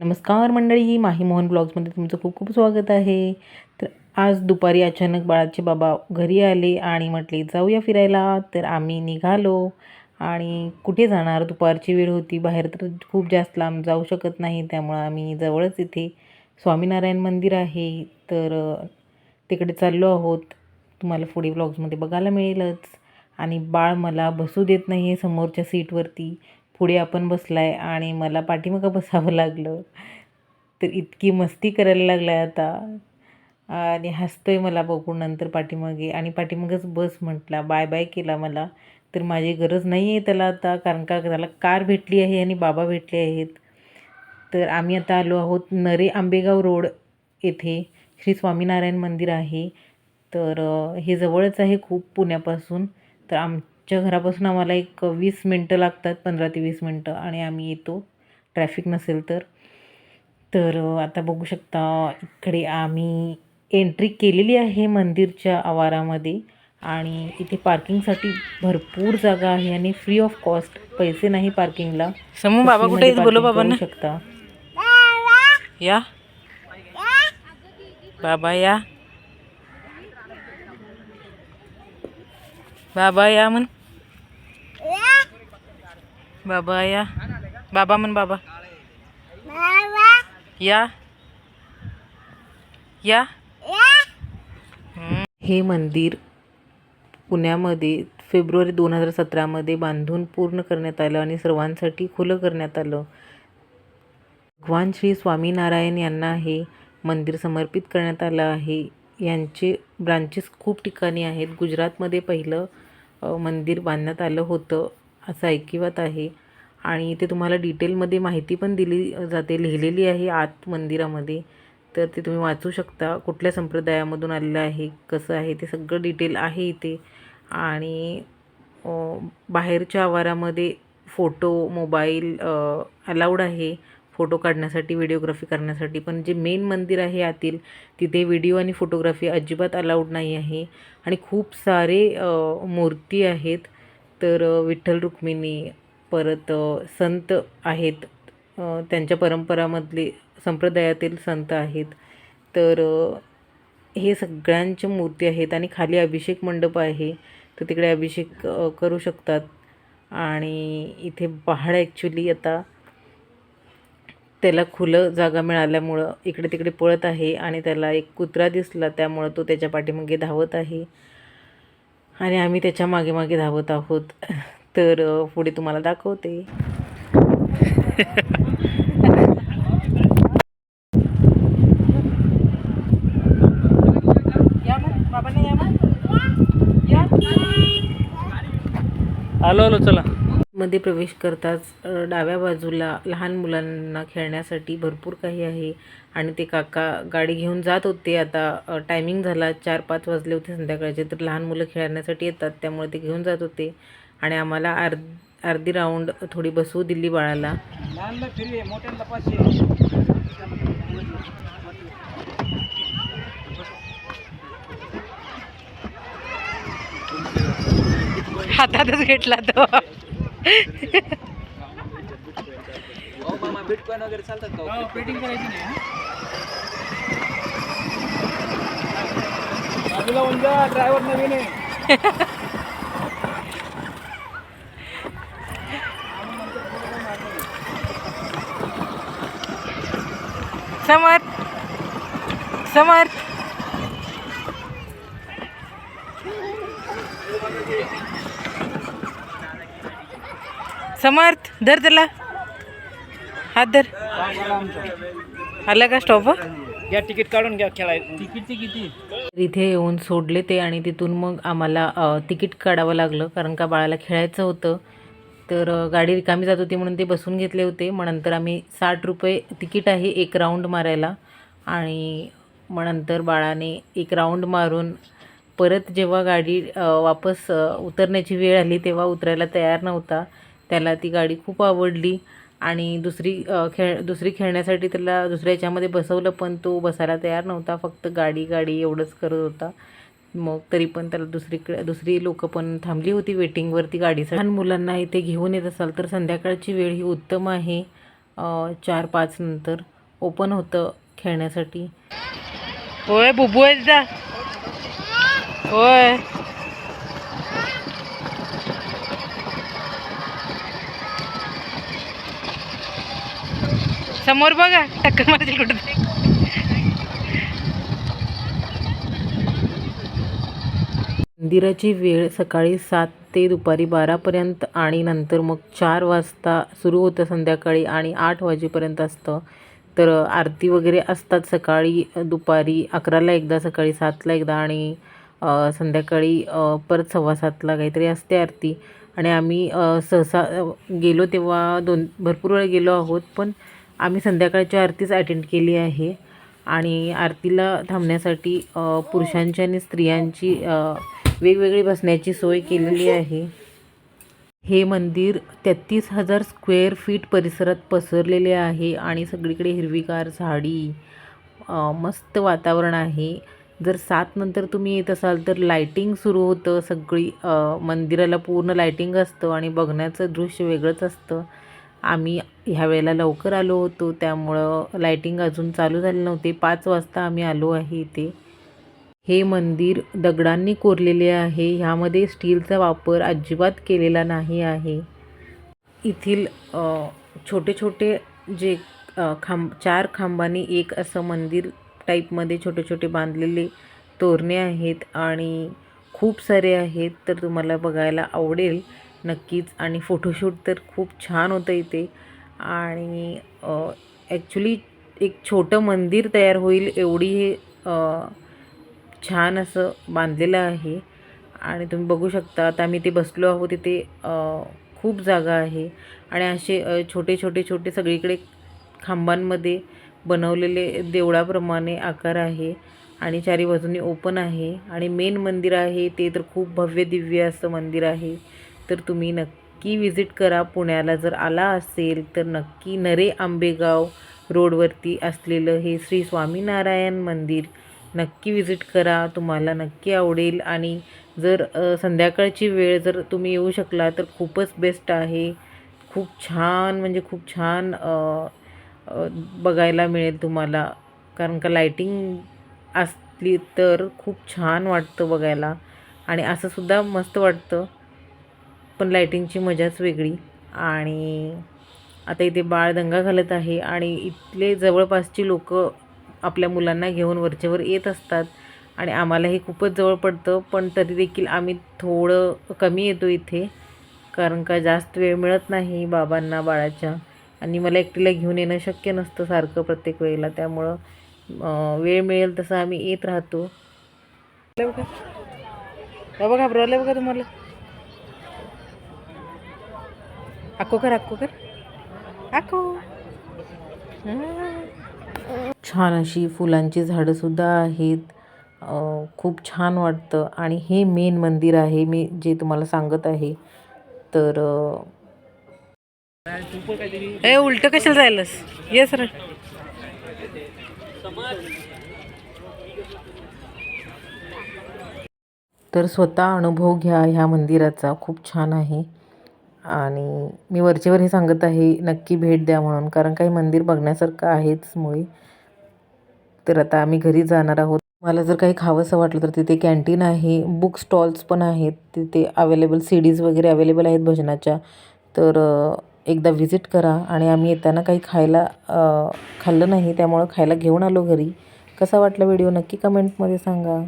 नमस्कार मंडळी, माही मोहन ब्लॉग्समध्ये तुमचं खूप खूप स्वागत आहे. तर आज दुपारी अचानक बाळाचे बाबा घरी आले आणि म्हटले जाऊया फिरायला. तर आम्ही निघालो. आणि कुठे जाणार, दुपारची वेळ होती, बाहेर तर खूप जास्त लांब जाऊ शकत नाही. त्यामुळं आम्ही जवळच इथे स्वामीनारायण मंदिर आहे, तर तिकडे चाललो आहोत. तुम्हाला पुढे ब्लॉग्समध्ये बघायला मिळेलच. आणि बाळ मला बसू देत नाही आहे समोरच्या सीटवरती. पुढे आपण बसलाय आणि मला पाठीमागं बसावं लागलं. तर इतकी मस्ती करायला लागलाय आता आणि हसतोय मला बघून नंतर पाठीमागे. आणि पाठीमागच बस म्हटला, बाय बाय केला मला. तर माझी गरज नाही आहे त्याला आता, कारण का त्याला कार भेटली आहे आणि बाबा भेटले आहेत. तर आम्ही आता आलो आहोत नरे आंबेगाव रोड येथे श्री स्वामीनारायण मंदिर आहे. तर हे जवळच आहे खूप पुण्यापासून. तर आमच्या घरापासून आम्हाला एक 20 मिनटं लागतात, 15 ते 20 मिनटं, आणि आम्ही येतो ट्रॅफिक नसेल तर. तर आता बघू शकता, इकडे आम्ही एंट्री केलेली आहे मंदिरच्या आवारामध्ये. आणि इथे पार्किंगसाठी भरपूर जागा आहे आणि फ्री ऑफ कॉस्ट, पैसे नाही पार्किंगला. समू बाबा कुठे आहेत, बोलो बाबा ना. शकता या बाबा या, बाबा या म्हण, बाबा या, बाबा म्हण, बाबा या या. हे मंदिर पुण्यामध्ये फेब्रुवारी 2017मध्ये बांधून पूर्ण करण्यात आलं आणि सर्वांसाठी खुलं करण्यात आलं. भगवान श्री स्वामीनारायण यांना हे मंदिर समर्पित करण्यात आलं आहे. यांचे ब्रांचेस खूप ठिकाणी आहेत. गुजरातमध्ये पहिलं मंदिर बांधण्यात आलं होतं असं ऐकिवात आहे. आणि इथे तुम्हाला डिटेलमध्ये माहिती पण दिली जाते, लिहिलेली आहे आत मंदिरामध्ये. तर ते तुम्ही वाचू शकता, कुठल्या संप्रदायामधून आलेलं आहे, कसं आहे, ते सगळं डिटेल आहे इथे. आणि बाहेरच्या आवारामध्ये फोटो, मोबाईल अलाउड आहे फोटो काढण्यासाठी, व्हिडिओग्राफी करण्यासाठी. पण जे मेन मंदिर आहे आतील, तिथे व्हिडिओ आणि फोटोग्राफी अजिबात अलाउड नाही आहे. आणि खूप सारे मूर्ती आहेत. तर विठ्ठल रुक्मिणी, परत संत आहेत, त्यांच्या परंपरामधले संप्रदायातील संत आहेत. तर हे सगळ्यांच्या मूर्ती आहेत. आणि खाली अभिषेक मंडप आहे, तर तिकडे अभिषेक करू शकतात. आणि इथे पहाड ॲक्च्युली आता त्याला खुलं जागा मिळाल्यामुळं इकडे तिकडे पळत आहे. आणि त्याला एक कुत्रा दिसला, त्यामुळं तो त्याच्या पाठीमागे धावत आहे आणि आम्ही त्याच्या मागे मागे धावत आहोत. तर पुढे तुम्हाला दाखवते. आलो आलो, चला. मध्ये प्रवेश करताच डाव्या बाजूला लहान मुलांना खेळण्यासाठी भरपूर काही आहे. आणि ते काका गाडी घेऊन जात होते. आता टायमिंग झाला, 4-5 वाजले होते संध्याकाळचे. तर लहान मुलं खेळण्यासाठी येतात, त्यामुळे ते घेऊन जात होते. आणि आम्हाला अर्धी राऊंड थोडी बसवू दिली बाळाला. हातातच घेतला तो. बिटकॉइन वगैरे चालतात का? ऑपरेटिंग करायची नाही. बाजूला म्हणजे ड्रायव्हर नवीन आहे. समर्थ, समर्थ, समर्थ, धर त्याला, हात धर. आला का स्टॉप? घ्या तिकीट काढून घ्या, खेळायचं. तिकीटची किती? इथे येऊन सोडले ते आणि तिथून मग आम्हाला तिकीट काढावं लागलं, कारण का बाळाला खेळायचं होतं. तर गाडी रिकामी जात होती म्हणून ते बसून घेतले होते. मग नंतर आम्ही 60 रुपये तिकीट आहे एक राऊंड मारायला. आणि मग नंतर बाळाने एक राऊंड मारून परत जेव्हा गाडी वापस उतरण्याची वेळ आली, तेव्हा उतरायला तयार नव्हता. त्याला ती गाडी खूप आवडली आणि दुसरी खेळण्यासाठी त्याला दुसऱ्या याच्यामध्ये बसवलं, पण तो बसायला तयार नव्हता. फक्त गाडी गाडी एवढंच करत होता. मग तरी पण त्याला दुसरी लोकं पण थांबली होती वेटिंगवरती गाडीसाठी. लहान मुलांना इथे घेऊन येत असाल तर संध्याकाळची वेळ ही उत्तम आहे, 4-5 नंतर. ओपन होतं खेळण्यासाठी. होय बुबू आहे तिथं. होय समोर बघा टक्कर मारतील कुठं ते. मंदिराची वेळ सकाळी 7 ते दुपारी 12पर्यंत आणि नंतर मग 4 वाजता सुरू होतं संध्याकाळी आणि 8 वाजेपर्यंत असतं. तर आरती वगैरे असतात सकाळी, दुपारी 11ला एकदा, सकाळी 7ला एकदा आणि संध्याकाळी परत 7:15ला काहीतरी असते आरती. आणि आम्ही सहसा गेलो तेव्हा भरपूर वेळ गेलो आहोत, पण आम्ही संध्याकाळची आरतीच अटेंड केली आहे. आणि आरतीला थांबण्यासाठी पुरुषांची आणि स्त्रियांची वेगवेगळी बसण्याची सोय केलेली आहे. हे मंदिर 33,000 स्क्वेअर फीट परिसरात पसरलेले आहे आणि सगळीकडे हिरवीगार झाडी, मस्त वातावरण आहे. जर 7 नंतर तुम्ही येत असाल तर लायटिंग सुरू होतं सगळी, मंदिराला पूर्ण लायटिंग असतं आणि बघण्याचं दृश्य वेगळंच असतं. आम्ही ह्या वेळेला लवकर आलो होतो त्यामुळं लायटिंग अजून चालू झाली नव्हती. 5 वाजता आम्ही आलो आहे इथे. हे मंदिर दगडांनी कोरलेले आहे. ह्यामध्ये स्टीलचा वापर अजिबात केलेला नाही आहे. येथील छोटे छोटे जे 4 खांबांनी एक असं मंदिर टाईपमध्ये छोटे छोटे बांधलेले तोरणे आहेत आणि खूप सारे आहेत. तर तुम्हाला बघायला आवडेल नक्कीच. आणि फोटोशूट तर खूप छान होतं इथे. आणि ॲक्च्युली एक छोटं मंदिर तयार होईल एवढी हे छान असं बांधलेलं आहे. आणि तुम्ही बघू शकता आता आम्ही ते बसलो आहोत तिथे, खूप जागा आहे. आणि असे छोटे छोटे छोटे सगळीकडे खांबांमध्ये बनवलेले देवळाप्रमाणे आकार आहे आणि चारी बाजूनी ओपन आहे. आणि मेन मंदिर आहे ते तर खूप भव्य दिव्य असं मंदिर आहे. तर तुम्ही नक्की विजिट करा. पुण्याला जर आला असेल तर नक्की नरे आंबेगाव रोडवरती असलेलं हे श्री स्वामीनारायण मंदिर नक्की विजिट करा. तुम्हाला नक्की आवडेल. आणि जर संध्याकाळची वेळ जर तुम्ही येऊ शकला तर खूपच बेस्ट आहे. खूप छान म्हणजे खूप छान बघायला मिळेल तुम्हाला, कारण का लायटिंग असली तर खूप छान वाटतं बघायला. आणि असंसुद्धा मस्त वाटतं, पण लायटिंगची मजाच वेगळी. आणि आता इथे बाळ दंगा घालत आहे आणि इथले जवळपासची लोक आपल्या मुलांना घेऊन वरचेवर येत असतात. आणि आम्हालाही खूपच जवळ पडतं, पण तरी देखील आम्ही थोडं कमी येतो इथे, कारण का जास्त वेळ मिळत नाही बाबांना बाळाच्या. आणि मला एकटीला घेऊन येणं शक्य नसतं सारखं प्रत्येक वेळेला, त्यामुळं वेळ मिळेल तसं आम्ही येत राहतो. बाबा घाबरवलं बघा तुम्हाला. अक्को कर अक्को कर अक्को. छान अशी फुलांची झाडंसुद्धा आहेत. खूप छान वाटतं. आणि हे मेन मंदिर आहे मी जे तुम्हाला सांगत आहे. तर ए उलट कशाला जायलास, ये सर. तर स्वतः अनुभव घ्या ह्या मंदिराचा, खूप छान आहे. आणि मी वरचेवर हे सांगत आहे नक्की भेट द्या म्हणून, कारण काही मंदिर बघण्यासारखं आहेच मुळे. तर आता आम्ही घरी जाणार आहोत. मला जर काही खावंसं वाटलं तर तिथे कॅन्टीन आहे, बुक स्टॉल्स पण आहेत तिथे अवेलेबल, CDs वगैरे अवेलेबल आहेत भजनाच्या. तर एकदा व्हिजिट करा. आणि आम्ही येताना काही खाल्लं नाही त्यामुळं खायला घेऊन आलो घरी. कसा वाटला व्हिडिओ नक्की कमेंटमध्ये सांगा.